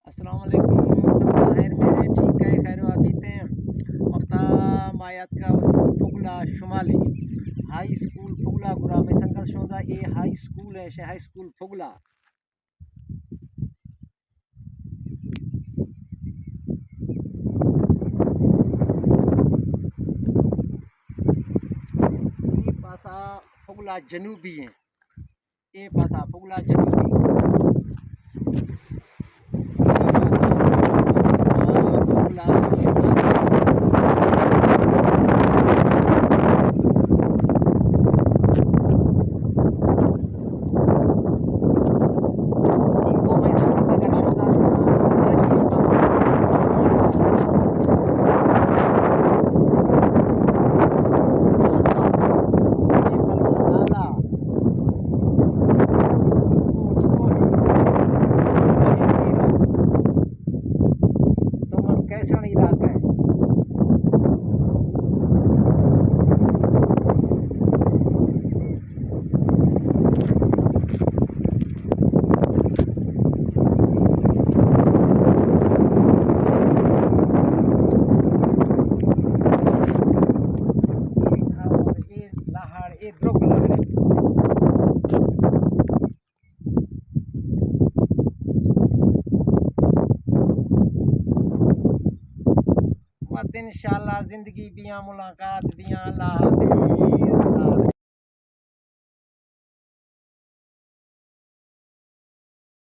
अस्सलाम वालेकुम, सब ताहिर मेरे ठीक है खैर वाफीते मफ्ता मायात का स्कूल फुगला शुमाली हाई स्कूल फुगला गुरा में संगत शोदा ए हाई स्कूल है हाई स्कूल फुगला ये पासा फुगला जनूबी है ए पासा फुगला जनूबी फुगला शुमाली इनको मैं संगत अगर शोदा कैसा इलाका है। ये द्रुक लहर इंशाल्लाह जिंदगी बिया मुलाकात बिया अल्लाह हाफिज़।